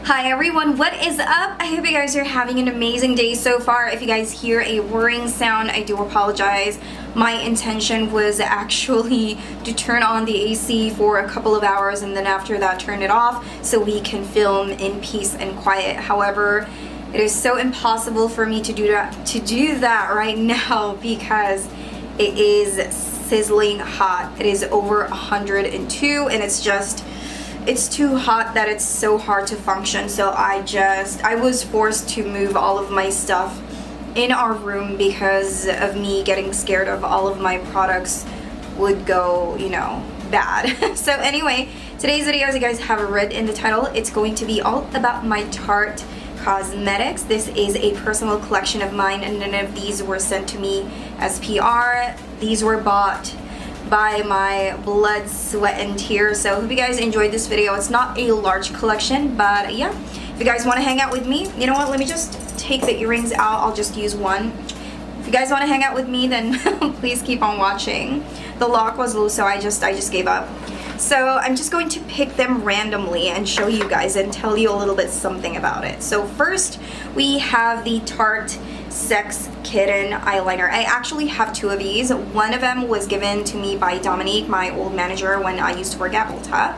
Hi everyone, what is up? I hope you guys are having an amazing day so far. If you guys hear a whirring sound, I do apologize. My intention was actually to turn on the AC for a couple of hours and then after that turn it off so we can film in peace and quiet. However, it is so impossible for me to do that right now because it is sizzling hot. It is over 102 and it's too hot that it's so hard to function. So I was forced to move all of my stuff in our room because of me getting scared of all of my products would go, you know, bad. So anyway, today's video, as you guys have read in the title, it's going to be all about my Tarte cosmetics. This is a personal collection of mine and none of these were sent to me as PR. These were bought by my blood, sweat, and tears. So I hope you guys enjoyed this video. It's not a large collection, but yeah, if you guys want to hang out with me, you know what, let me just take the earrings out. I'll just use one. If you guys want to hang out with me, then please keep on watching. The lock was loose, so I just gave up. So I'm just going to pick them randomly and show you guys and tell you a little bit something about it. So first we have the Tarte Sex Kitten eyeliner. I actually have two of these. One of them was given to me by Dominique, my old manager, when I used to work at Ulta.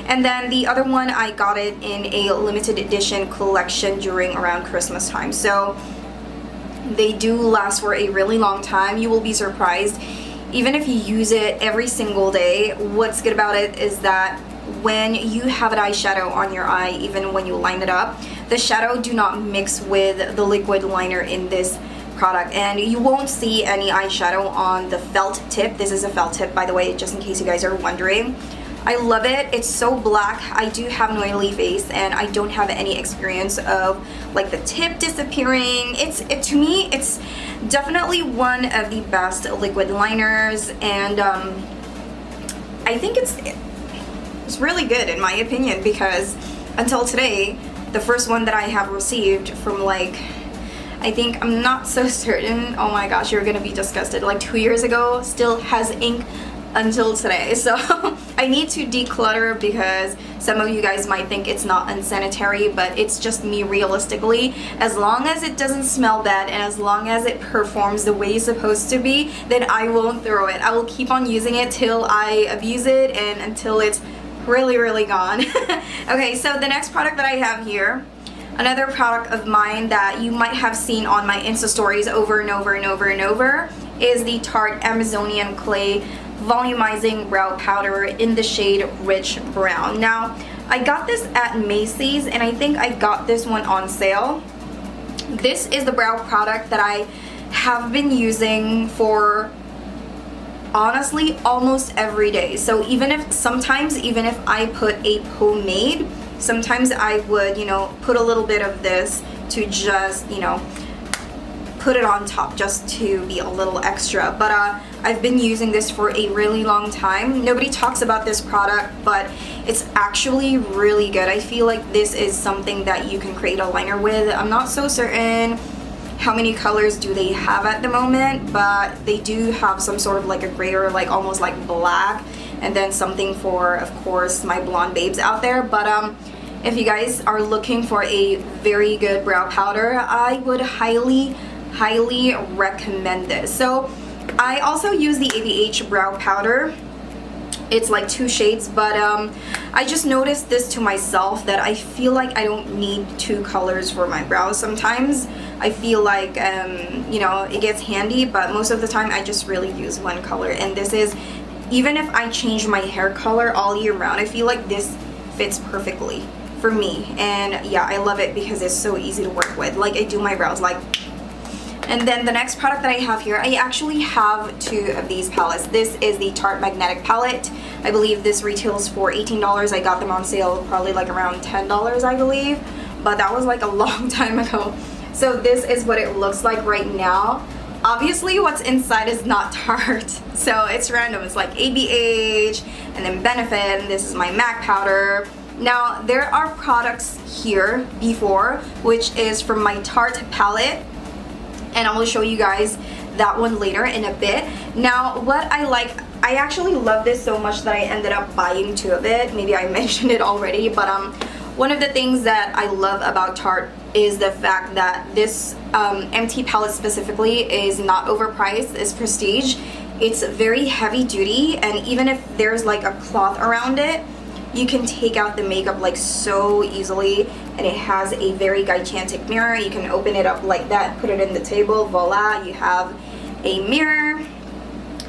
And then the other one, I got it in a limited edition collection during around Christmas time. So they do last for a really long time. You will be surprised. Even if you use it every single day, what's good about it is that when you have an eyeshadow on your eye, even when you line it up, the shadow do not mix with the liquid liner in this product, and you won't see any eyeshadow on the felt tip. This is a felt tip, by the way, just in case you guys are wondering. I love it. It's so black. I do have an oily face and I don't have any experience of like the tip disappearing. To me, it's definitely one of the best liquid liners, and I think it's really good in my opinion, because until today, the first one that I have received from like, I think, I'm not so certain, oh my gosh, you're gonna be disgusted, like 2 years ago, still has ink until today. So I need to declutter because some of you guys might think it's not unsanitary, but it's just me realistically. As long as it doesn't smell bad and as long as it performs the way it's supposed to be, then I won't throw it. I will keep on using it till I abuse it and until it's really gone. Okay, so the next product that I have here, another product of mine that you might have seen on my Insta stories over and over and over and over, is the Tarte Amazonian Clay Volumizing Brow Powder in the shade Rich Brown. Now, I got this at Macy's and I think I got this one on sale. This is the brow product that I have been using for honestly almost every day. So sometimes even if I put a pomade, sometimes I would, you know, put a little bit of this to just, you know, put it on top just to be a little extra. But I've been using this for a really long time. Nobody talks about this product, but it's actually really good. I feel like this is something that you can create a liner with. I'm not so certain how many colors do they have at the moment, but they do have some sort of like a gray or like almost like black, and then something for, of course, my blonde babes out there. But if you guys are looking for a very good brow powder, I would highly recommend this. So I also use the ABH brow powder. It's like 2 shades, but I just noticed this to myself that I feel like I don't need 2 colors for my brows. Sometimes I feel like you know, it gets handy, but most of the time I just really use 1 color. And this is, even if I change my hair color all year round, I feel like this fits perfectly for me. And yeah, I love it because it's so easy to work with. Like, I do my brows like. And then the next product that I have here, I actually have 2 of these palettes. This is the Tarte Magnetic Palette. I believe this retails for $18. I got them on sale probably like around $10, I believe, but that was like a long time ago. So this is what it looks like right now. Obviously what's inside is not Tarte, so it's random. It's like ABH and then Benefit, and this is my MAC powder. Now there are products here before, which is from my Tarte palette, and I will show you guys that one later in a bit. Now what I like, I actually love this so much that I ended up buying 2 of it. Maybe I mentioned it already, but One of the things that I love about Tarte is the fact that this empty palette specifically is not overpriced, it's prestige. It's very heavy duty, and even if there's like a cloth around it, you can take out the makeup like so easily. And it has a very gigantic mirror. You can open it up like that, put it in the table, voila, you have a mirror.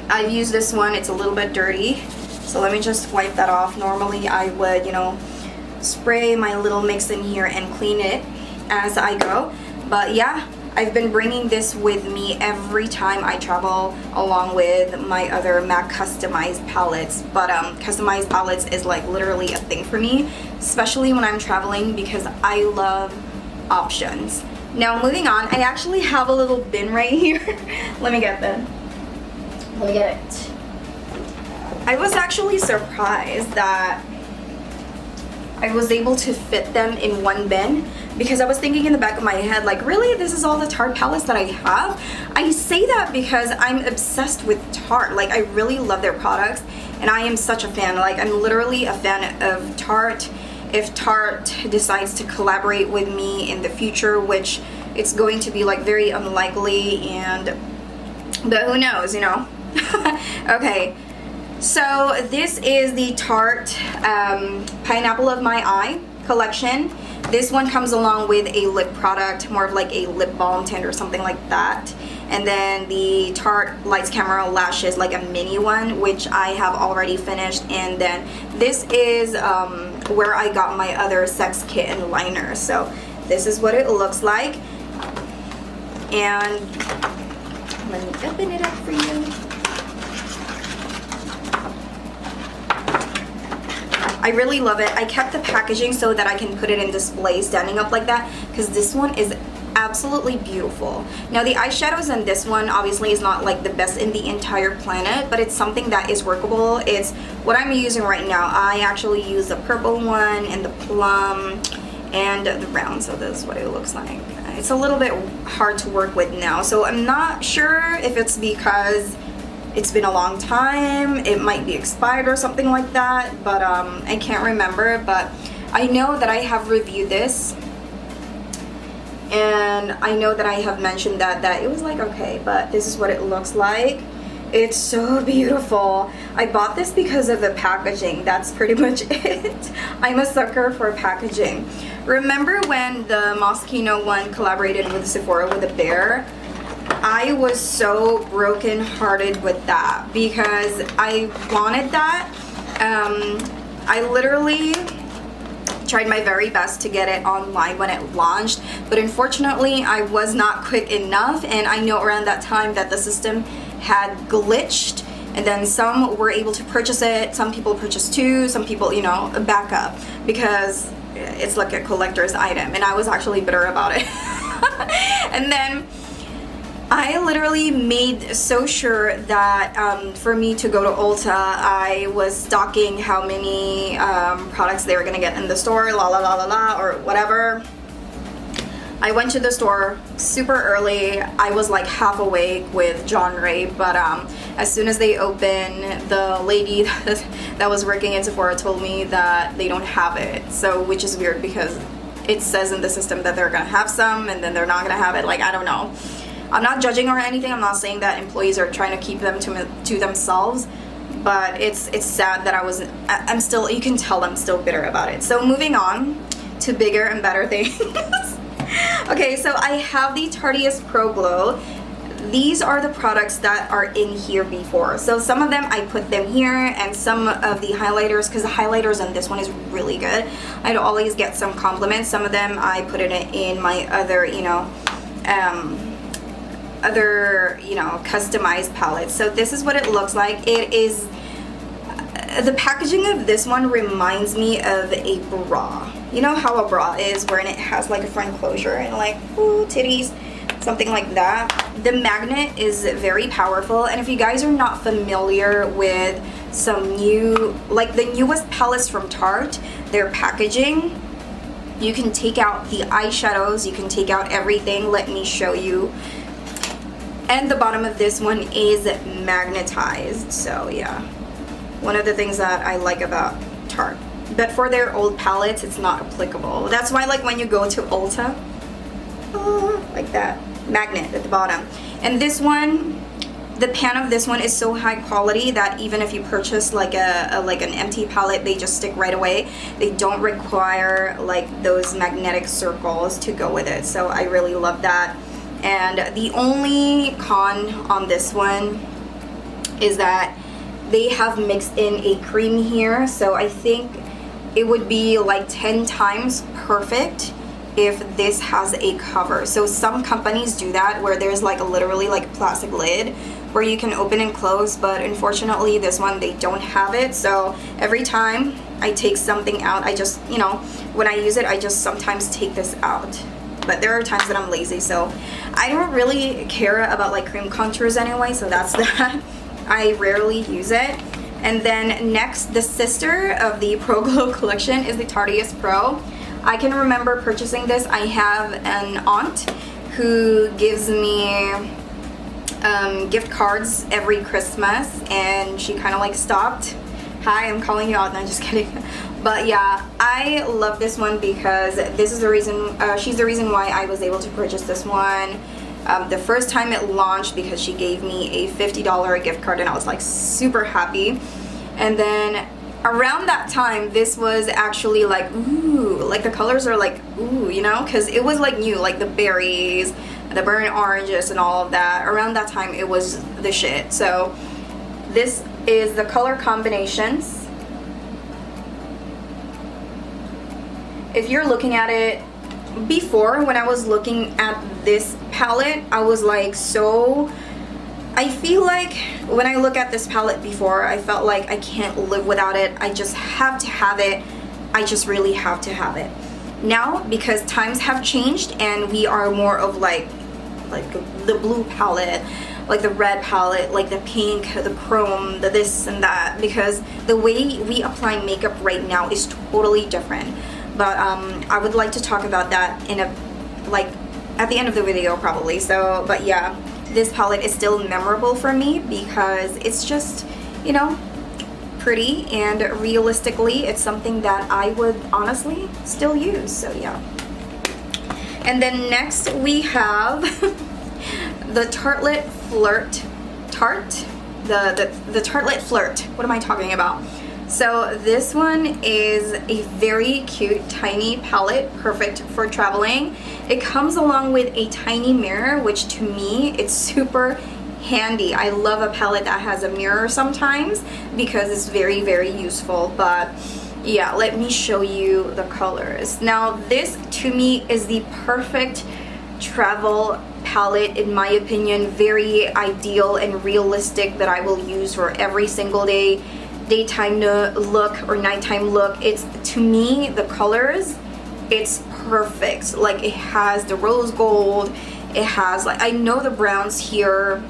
I've used this one, it's a little bit dirty, so let me just wipe that off. Normally I would, you know, spray my little mix in here and clean it as I go, but yeah, I've been bringing this with me every time I travel, along with my other MAC customized palettes. But customized palettes is like literally a thing for me, especially when I'm traveling, because I love options. Now moving on, I actually have a little bin right here. Let me get it. I was actually surprised that I was able to fit them in one bin, because I was thinking in the back of my head, like, really, this is all the Tarte palettes that I have? I say that because I'm obsessed with Tarte. Like, I really love their products, and I am such a fan. Like, I'm literally a fan of Tarte. If Tarte decides to collaborate with me in the future, which it's going to be like very unlikely, but who knows, you know? Okay. So this is the Tarte Pineapple of My Eye collection. This one comes along with a lip product, more of like a lip balm tint or something like that. And then the Tarte Lights Camera Lashes, like a mini one, which I have already finished. And then this is where I got my other Sex Kitten liner. So this is what it looks like. And let me open it up for you. I really love it. I kept the packaging so that I can put it in display standing up like that, because this one is absolutely beautiful. Now the eyeshadows in this one obviously is not like the best in the entire planet, but it's something that is workable. It's what I'm using right now. I actually use the purple one and the plum and the round, so this is what it looks like. It's a little bit hard to work with now, so I'm not sure if it's because it's been a long time, it might be expired or something like that, but I can't remember. But I know that I have reviewed this, and I know that I have mentioned that it was like okay, but this is what it looks like. It's so beautiful. I bought this because of the packaging. That's pretty much it. I'm a sucker for packaging. Remember when the Moschino one collaborated with Sephora with a bear? I was so broken hearted with that because I wanted that. I literally tried my very best to get it online when it launched, but unfortunately I was not quick enough, and I know around that time that the system had glitched, and then some were able to purchase it, some people purchased two, some people, you know, back up, because it's like a collector's item, and I was actually bitter about it. And then I literally made so sure that for me to go to Ulta, I was stalking how many products they were gonna get in the store, la la la la la, or whatever. I went to the store super early. I was like half awake with John Ray, but as soon as they opened, the lady that was working in Sephora told me that they don't have it. So, which is weird because it says in the system that they're gonna have some and then they're not gonna have it. Like, I don't know. I'm not judging or anything. I'm not saying that employees are trying to keep them to themselves, but it's sad that I'm still, you can tell I'm still bitter about it. So moving on to bigger and better things. Okay, so I have the Tarteist Pro Glow. These are the products that are in here before. So some of them I put them here, and some of the highlighters, because the highlighters on this one is really good. I'd always get some compliments. Some of them I put it in my other, customized palettes. So this is what it looks like. It is, the packaging of this one reminds me of a bra. You know how a bra is, where it has like a front closure and like, ooh, titties, something like that. The magnet is very powerful, and if you guys are not familiar with some new, like the newest palettes from Tarte, their packaging, you can take out the eyeshadows, you can take out everything. Let me show you. And the bottom of this one is magnetized. So yeah, one of the things that I like about Tarte. but for their old palettes, it's not applicable. That's why, like, when you go to Ulta, like that magnet at the bottom. And this one, the pan of this one is so high quality that even if you purchase like an empty palette, they just stick right away. They don't require like those magnetic circles to go with it. So I really love that. And the only con on this one is that they have mixed in a cream here. So I think it would be like 10 times perfect if this has a cover. So some companies do that where there's like literally like a plastic lid where you can open and close, but unfortunately this one, they don't have it. So every time I take something out, I just, you know, when I use it, I just sometimes take this out. But there are times that I'm lazy, so I don't really care about like cream contours anyway, so that's that. I rarely use it. And then next, the sister of the Pro Glow collection is the Tarte Pro. I can remember purchasing this. I have an aunt who gives me gift cards every Christmas, and she kind of like stopped. Hi, I'm calling you out. No, just kidding. But yeah, I love this one because this is the reason, she's the reason why I was able to purchase this one the first time it launched, because she gave me a $50 gift card and I was like super happy. And then around that time, this was actually like, ooh, like the colors are like, ooh, you know, because it was like new, like the berries, the burnt oranges and all of that. Around that time, it was the shit. So this is the color combinations. If you're looking at it, before when I was looking at this palette, I was like, so I feel like when I look at this palette before, I felt like I can't live without it. I just have to have it. I just really have to have it. Now, because times have changed and we are more of like the blue palette, like the red palette, like the pink, the chrome, the this and that, because the way we apply makeup right now is totally different. But I would like to talk about that in a, like, at the end of the video probably. So, but yeah, this palette is still memorable for me because it's just, you know, pretty, and realistically it's something that I would honestly still use. So yeah. And then next we have the Tartelette Flirt. The Tartelette Flirt. What am I talking about? So this one is a very cute tiny palette, perfect for traveling. It comes along with a tiny mirror, which to me it's super handy. I love a palette that has a mirror sometimes because it's very, very useful. But yeah, let me show you the colors. Now this to me is the perfect travel palette in my opinion. Very ideal and realistic that I will use for every single day, daytime look or nighttime look. It's, to me, the colors, it's perfect. Like it has the rose gold, it has like, I know the browns here,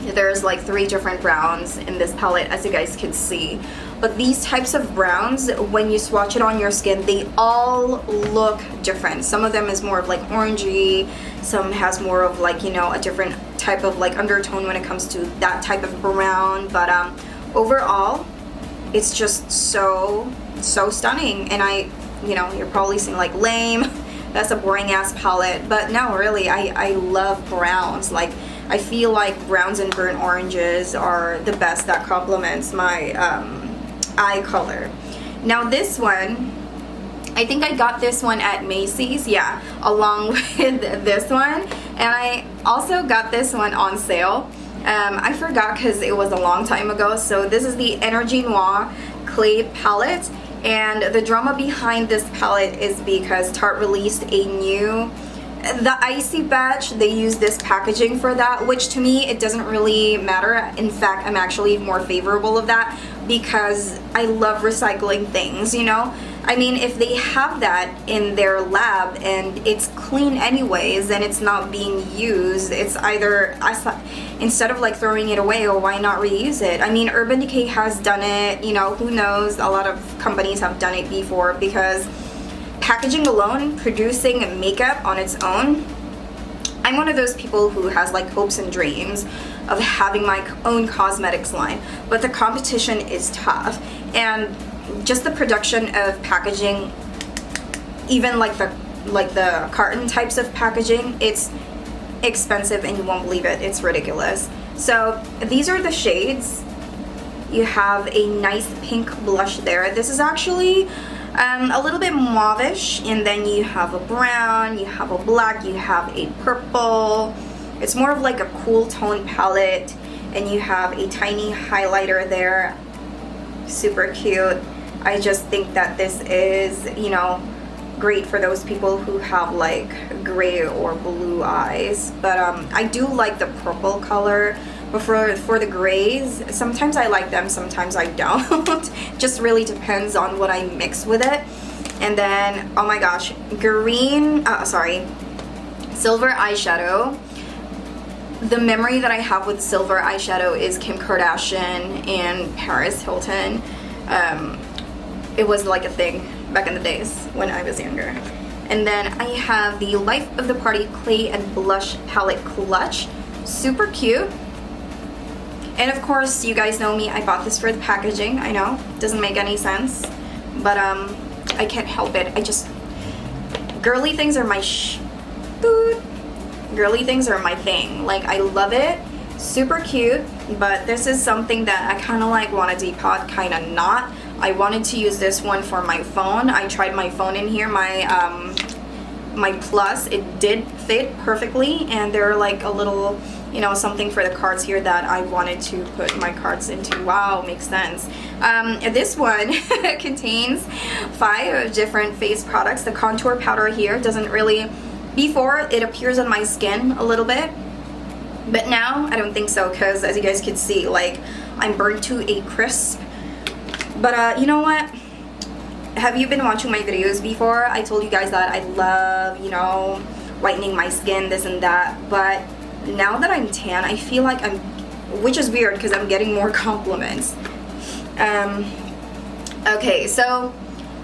there's like 3 different browns in this palette as you guys can see, but these types of browns, when you swatch it on your skin, they all look different. Some of them is more of like orangey, some has more of like, you know, a different type of like undertone when it comes to that type of brown. But overall, it's just so stunning. And I, you know, you're probably saying like, lame, that's a boring ass palette, but no, really, I love browns. Like I feel like browns and burnt oranges are the best that complements my eye color. Now this one, I think I got this one at Macy's, yeah, along with this one, and I also got this one on sale. I forgot because it was a long time ago. So this is the Energy Noir Clay Palette, and the drama behind this palette is because Tarte released a new, the icy batch, they use this packaging for that, which to me it doesn't really matter. In fact, I'm actually more favorable of that because I love recycling things, you know. I mean, if they have that in their lab and it's clean anyways and it's not being used, it's either, instead of like throwing it away, or why not reuse it? I mean, Urban Decay has done it, you know, who knows, a lot of companies have done it before, because packaging alone, producing makeup on its own, I'm one of those people who has like hopes and dreams of having my own cosmetics line, but the competition is tough. And just the production of packaging, even like the carton types of packaging, it's expensive and you won't believe it. It's ridiculous. So these are the shades. You have a nice pink blush there. This is actually a little bit mauvish, and then you have a brown, you have a black, you have a purple. It's more of like a cool tone palette, and you have a tiny highlighter there. Super cute. I just think that this is, you know, great for those people who have like gray or blue eyes. But I do like the purple color. But for the grays, sometimes I like them, sometimes I don't. Just really depends on what I mix with it. And then, oh my gosh, silver eyeshadow. The memory that I have with silver eyeshadow is Kim Kardashian and Paris Hilton. It was like a thing back in the days when I was younger. And then I have the Life of the Party Clay and Blush Palette Clutch. Super cute. And of course, you guys know me, I bought this for the packaging. I know, doesn't make any sense, but I can't help it. Girly things are my girly things are my thing. Like, I love it, super cute, but this is something that I kind of like want to depot, kind of not. I wanted to use this one for my phone. I tried my phone in here, my Plus, it did fit perfectly, and there are like a little, you know, something for the cards here that I wanted to put my cards into. Wow, makes sense. This one contains 5 different face products. The contour powder here doesn't really, before it appears on my skin a little bit, but now I don't think so, because as you guys can see, like, I'm burnt to a crisp. But you know what? Have you been watching my videos before? I told you guys that I love, you know, whitening my skin, this and that, but now that I'm tan, I feel like which is weird because I'm getting more compliments. Okay, so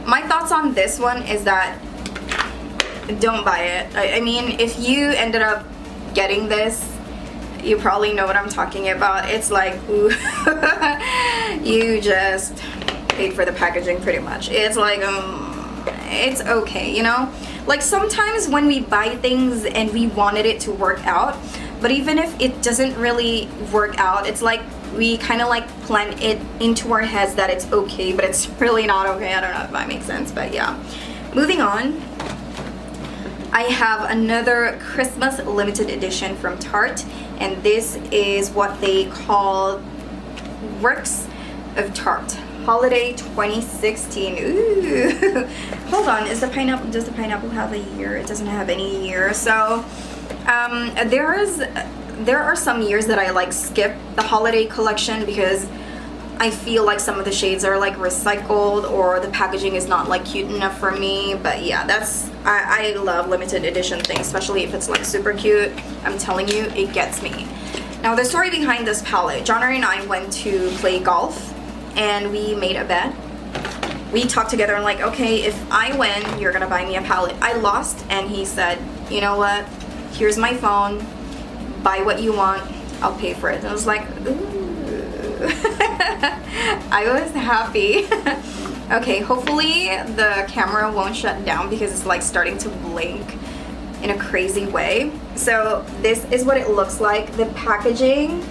my thoughts on this one is that don't buy it. I mean, if you ended up getting this, you probably know what I'm talking about. It's like, ooh, you just paid for the packaging pretty much. It's like, it's okay, you know? Like, sometimes when we buy things and we wanted it to work out, but even if it doesn't really work out, it's like we kind of like plan it into our heads that it's okay, but it's really not okay. I don't know if that makes sense, but yeah. Moving on, I have another Christmas limited edition from Tarte, and this is what they call Works of Tarte Holiday 2016. Ooh. Hold on, does the pineapple have a year? It doesn't have any year. So there are some years that I like skip the holiday collection because I feel like some of the shades are like recycled or the packaging is not like cute enough for me. But yeah, I love limited edition things, especially if it's like super cute. I'm telling you, it gets me. Now the story behind this palette, Johnner and I went to play golf and we made a bet. We talked together and like, okay, if I win, you're gonna buy me a palette. I lost and he said, you know what, here's my phone, buy what you want, I'll pay for it. And I was like, ooh. I was happy. Okay, hopefully the camera won't shut down because it's like starting to blink in a crazy way. So this is what it looks like. The packaging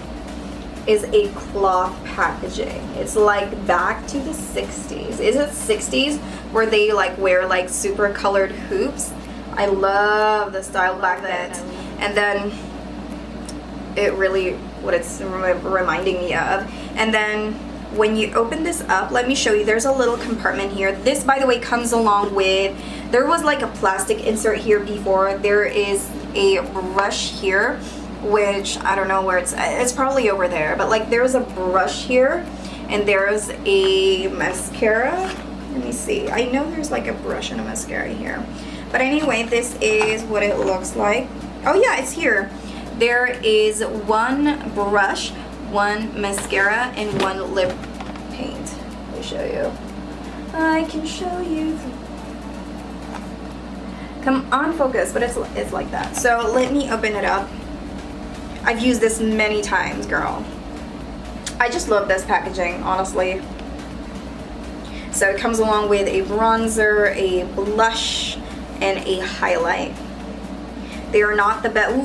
is a cloth packaging. It's like back to the 60s. Is it 60s where they like wear like super colored hoops? I love the style back then. And then it really, what it's reminding me of. And then when you open this up, let me show you, there's a little compartment here. This, by the way, comes along with, there was like a plastic insert here before. There is a brush here, which I don't know where it's probably over there, but like there's a brush here and there's a mascara. Let me see, I know there's like a brush and a mascara here, but anyway, this is what it looks like. Oh yeah, it's here. There is one brush, one mascara, and one lip paint. Let me show you. I can show you. Come on, focus, but it's like that. So let me open it up. I've used this many times, girl. I just love this packaging, honestly. So it comes along with a bronzer, a blush, and a highlight. They are not the best.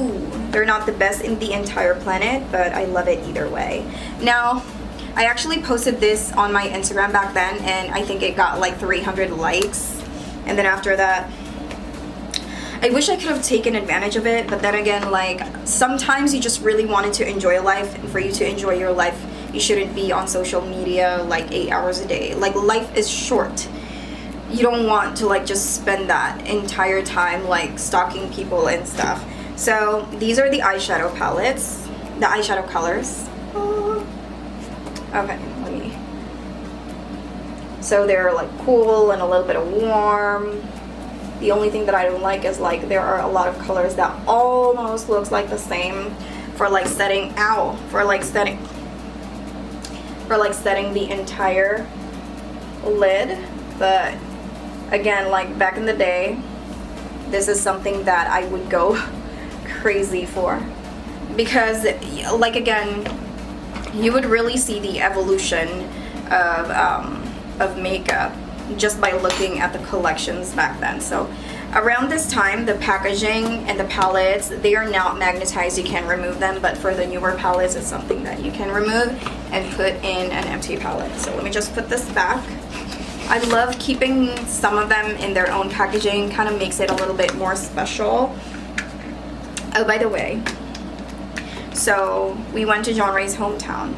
They're not the best in the entire planet, but I love it either way. Now, I actually posted this on my Instagram back then, and I think it got like 300 likes. And then after that, I wish I could have taken advantage of it, but then again, like, sometimes you just really wanted to enjoy life, and for you to enjoy your life, you shouldn't be on social media like 8 hours a day. Like, life is short. You don't want to like just spend that entire time like stalking people and stuff. So these are the eyeshadow palettes, the eyeshadow colors. Okay, let me. So they're like cool and a little bit of warm. The only thing that I don't like is like there are a lot of colors that almost looks like the same for like setting setting the entire lid. But again, like back in the day, this is something that I would go crazy for, because like again, you would really see the evolution of makeup just by looking at the collections back then. So around this time, the packaging and the palettes, they are now magnetized. You can remove them, but for the newer palettes, it's something that you can remove and put in an empty palette. So let me just put this back. I love keeping some of them in their own packaging, kind of makes it a little bit more special. Oh, by the way, so we went to John Ray's hometown,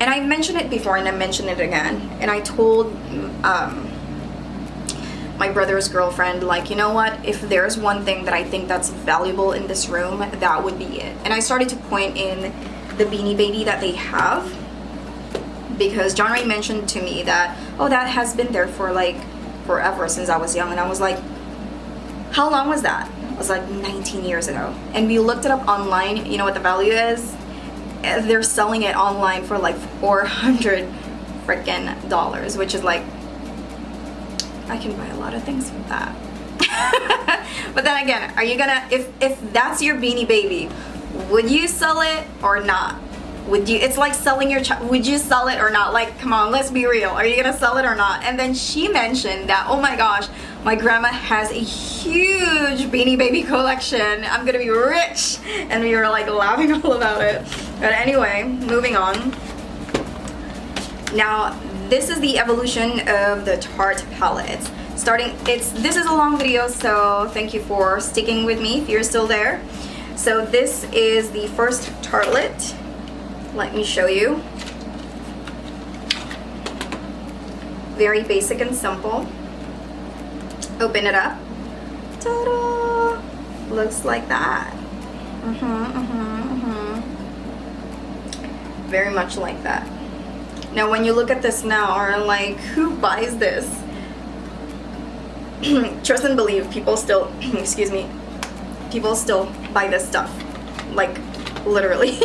and I mentioned it before and I mentioned it again, and I told my brother's girlfriend, like, you know what, if there's one thing that I think that's valuable in this room, that would be it. And I started to point in the Beanie Baby that they have, because John Ray mentioned to me that, oh, that has been there for like forever, since I was young. And I was like, how long was that? It was like 19 years ago. And we looked it up online. You know what the value is? They're selling it online for like $400 freaking dollars, which is like, I can buy a lot of things with that. But then again, are you gonna, if that's your Beanie Baby, would you sell it or not? Would you, it's like selling your child, would you sell it or not? Like, come on, let's be real. Are you gonna sell it or not? And then she mentioned that, oh my gosh, my grandma has a huge Beanie Baby collection. I'm gonna be rich. And we were like laughing all about it. But anyway, moving on. Now, this is the evolution of the Tarte palettes. This is a long video, so thank you for sticking with me if you're still there. So this is the first Tartlet. Let me show you. Very basic and simple. Open it up. Ta-da! Looks like that. Very much like that. Now when you look at this now, are like, who buys this? Trust and believe, people still, excuse me, people still buy this stuff. Like, literally.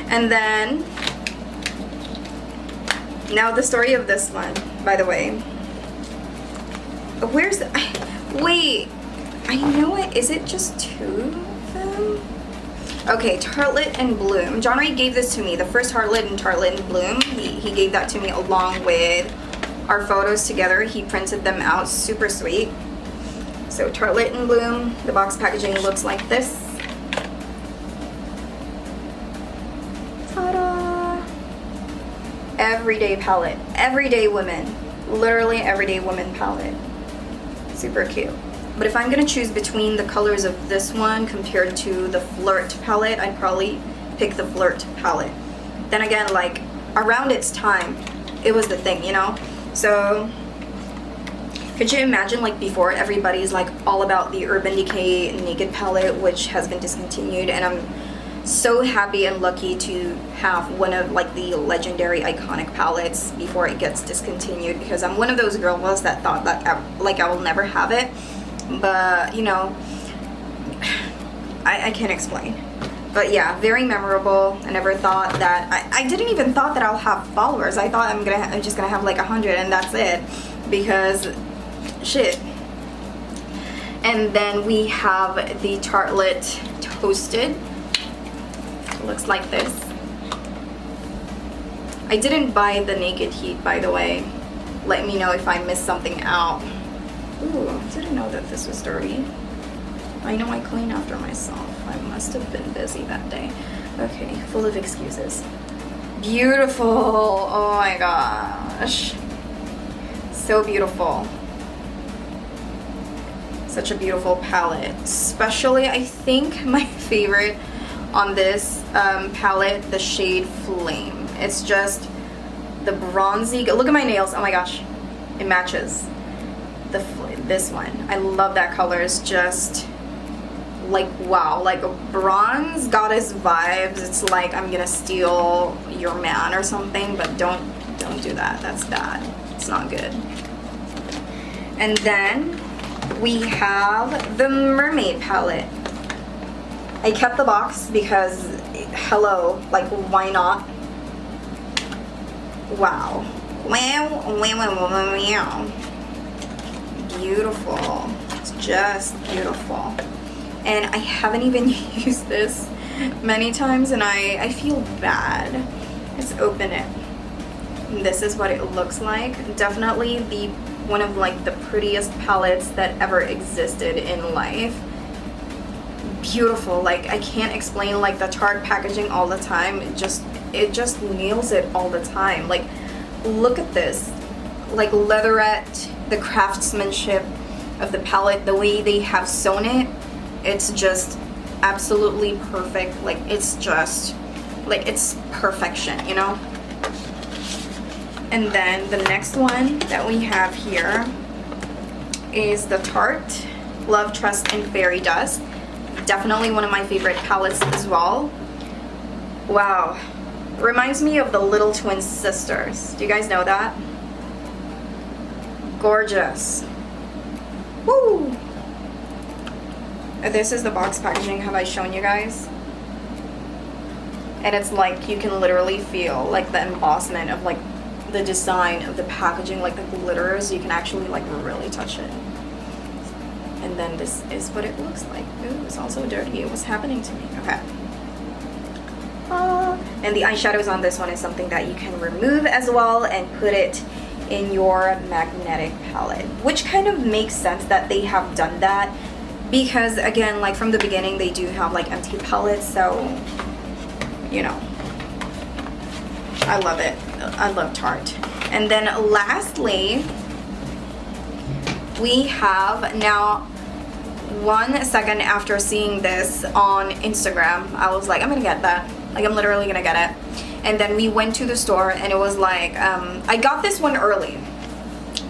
And then, now the story of this one, by the way. Where's the, wait, I know it, is it just two of them? Okay, Tartlet and Bloom. John Ray gave this to me, the first Tartlet and Bloom. He gave that to me along with our photos together. He printed them out, super sweet. So Tartlet and Bloom, the box packaging looks like this. Ta-da! Everyday palette, everyday women, literally everyday women palette. Super cute. But if I'm gonna choose between the colors of this one compared to the Flirt palette, I'd probably pick the Flirt palette. Then again, like, around its time, it was the thing, you know? So, could you imagine, like, before, everybody's like all about the Urban Decay Naked palette, which has been discontinued, and I'm so happy and lucky to have one of like the legendary iconic palettes before it gets discontinued, because I'm one of those girls that thought that I will never have it. But, you know, I can't explain. But yeah, very memorable. I never thought that, I didn't even thought that I'll have followers. I thought I'm just gonna have like 100 and that's it, because shit. And then we have the Tartlet Toasted. It looks like this. I didn't buy the Naked Heat, by the way. let me know if I missed something out. Ooh, didn't know that this was dirty. I know I clean after myself. I must have been busy that day. Okay, full of excuses. Beautiful. Oh my gosh. So beautiful. Such a beautiful palette. Especially, I think my favorite on this palette, the shade Flame. It's just the bronzy. Look at my nails. Oh my gosh. It matches. This one. I love that color. It's just like, wow, like a bronze goddess vibes. It's like I'm gonna steal your man or something, but don't do that. That's bad. It's not good. And then we have the Mermaid palette. I kept the box because, hello, like, why not? Wow. Wow. Beautiful. It's just beautiful. And I haven't even used this many times, and I feel bad. Let's open it. And this is what it looks like. Definitely one of like the prettiest palettes that ever existed in life. Beautiful. Like, I can't explain like the Tarte packaging all the time. It just nails it all the time. Like, look at this. Like, leatherette, the craftsmanship of the palette, the way they have sewn it, it's just absolutely perfect. Like, it's just like, it's perfection, you know. And then the next one that we have here is the Tarte Love, Trust, and Fairy Dust. Definitely one of my favorite palettes as well. Wow. Reminds me of the Little Twin Sisters. Do you guys know that? Gorgeous. Woo! This is the box packaging. Have I shown you guys? And it's like, you can literally feel like the embossment of like the design of the packaging, like the glitters. You can actually like really touch it. And then this is what it looks like. Ooh, it's also dirty. What's happening to me? Okay. And the eyeshadows on this one is something that you can remove as well and put it in your magnetic palette, which kind of makes sense that they have done that, because again, like from the beginning, they do have like empty palettes, so you know, I love it. I love Tarte. And then lastly, we have now, 1 second after seeing this on Instagram, I was like, I'm gonna get that. Like, I'm literally gonna get it. And then we went to the store, and it was like, I got this one early.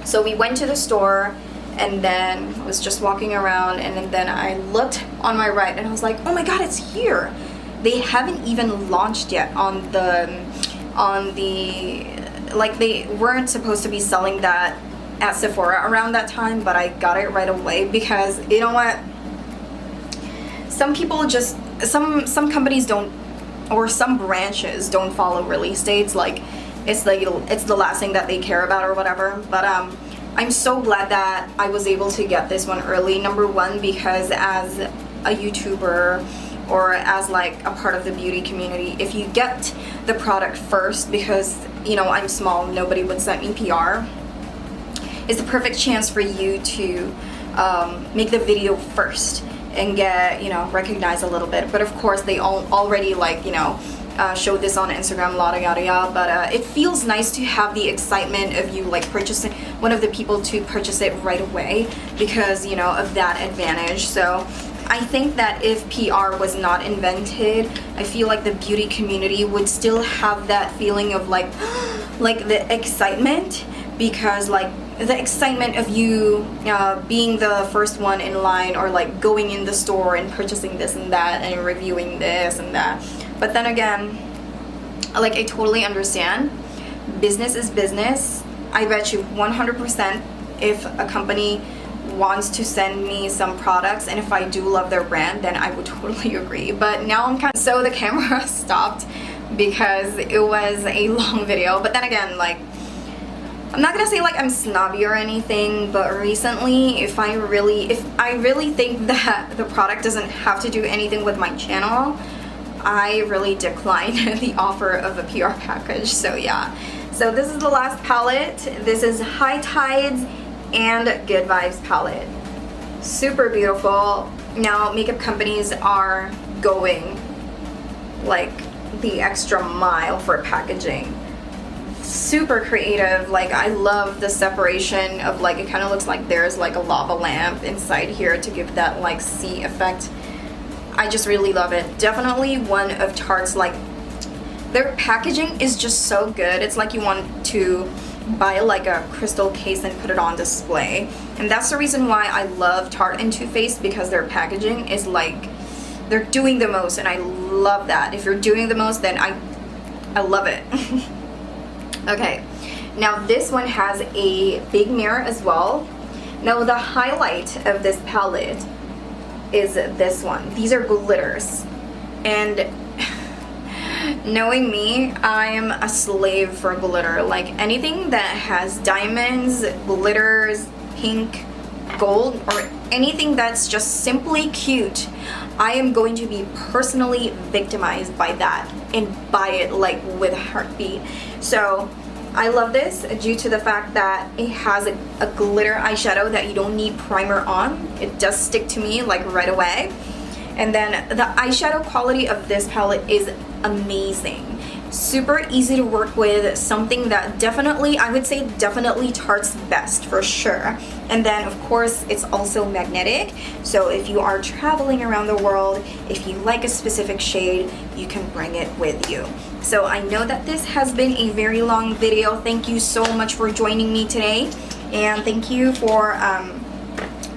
So we went to the store, and then I was just walking around, and then I looked on my right, and I was like, oh my god, it's here. They haven't even launched yet on the, like, they weren't supposed to be selling that at Sephora around that time, but I got it right away because, you know what, some people just, some companies don't, or some branches don't follow release dates. Like, it's the last thing that they care about or whatever. But I'm so glad that I was able to get this one early. Number one, because as a YouTuber or as like a part of the beauty community, if you get the product first, because, you know, I'm small, nobody would send me PR, it's the perfect chance for you to make the video first and get, you know, recognized a little bit. But of course, they already, like, you know, showed this on Instagram, yada yada. But it feels nice to have the excitement of you like purchasing, one of the people to purchase it right away, because, you know, of that advantage. So I think that if PR was not invented, I feel like the beauty community would still have that feeling of like like the excitement, because like the excitement of you being the first one in line, or like going in the store and purchasing this and that and reviewing this and that. But then again, like, I totally understand. Business is business. I bet you 100% if a company wants to send me some products, and if I do love their brand, then I would totally agree. But now I'm kind of, so the camera stopped because it was a long video. But then again, like, I'm not gonna say like I'm snobby or anything, but recently, if I really think that the product doesn't have to do anything with my channel, I really declined the offer of a PR package. So yeah, So this is the last palette. This is High Tides and Good Vibes palette. Super beautiful. Now makeup companies are going like the extra mile for packaging. Super creative. Like, I love the separation of, like, it kind of looks like there's like a lava lamp inside here to give that like sea effect. I just really love it. Definitely one of Tarte's, like, their packaging is just so good. It's like you want to buy like a crystal case and put it on display. And that's the reason why I love Tarte and Too Faced, because their packaging is like, they're doing the most, and I love that. If you're doing the most, then I love it. Okay, now this one has a big mirror as well. Now the highlight of this palette is this one. These are glitters, and knowing me, I'm a slave for glitter. Like, anything that has diamonds, glitters, pink, gold, or anything that's just simply cute, I am going to be personally victimized by that and buy it like with a heartbeat. So I love this due to the fact that it has a glitter eyeshadow that you don't need primer on. It does stick to me like right away. And then the eyeshadow quality of this palette is amazing. Super easy to work with, something that definitely, I would say definitely Tarte's best for sure. And then of course it's also magnetic, so if you are traveling around the world, if you like a specific shade, you can bring it with you. So I know that this has been a very long video. Thank you so much for joining me today, and thank you for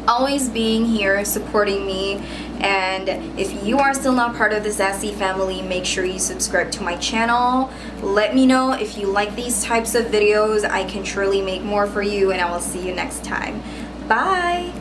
always being here supporting me. And if you are still not part of the Jesi family, make sure you subscribe to my channel. Let me know if you like these types of videos. I can surely make more for you, and I will see you next time. Bye!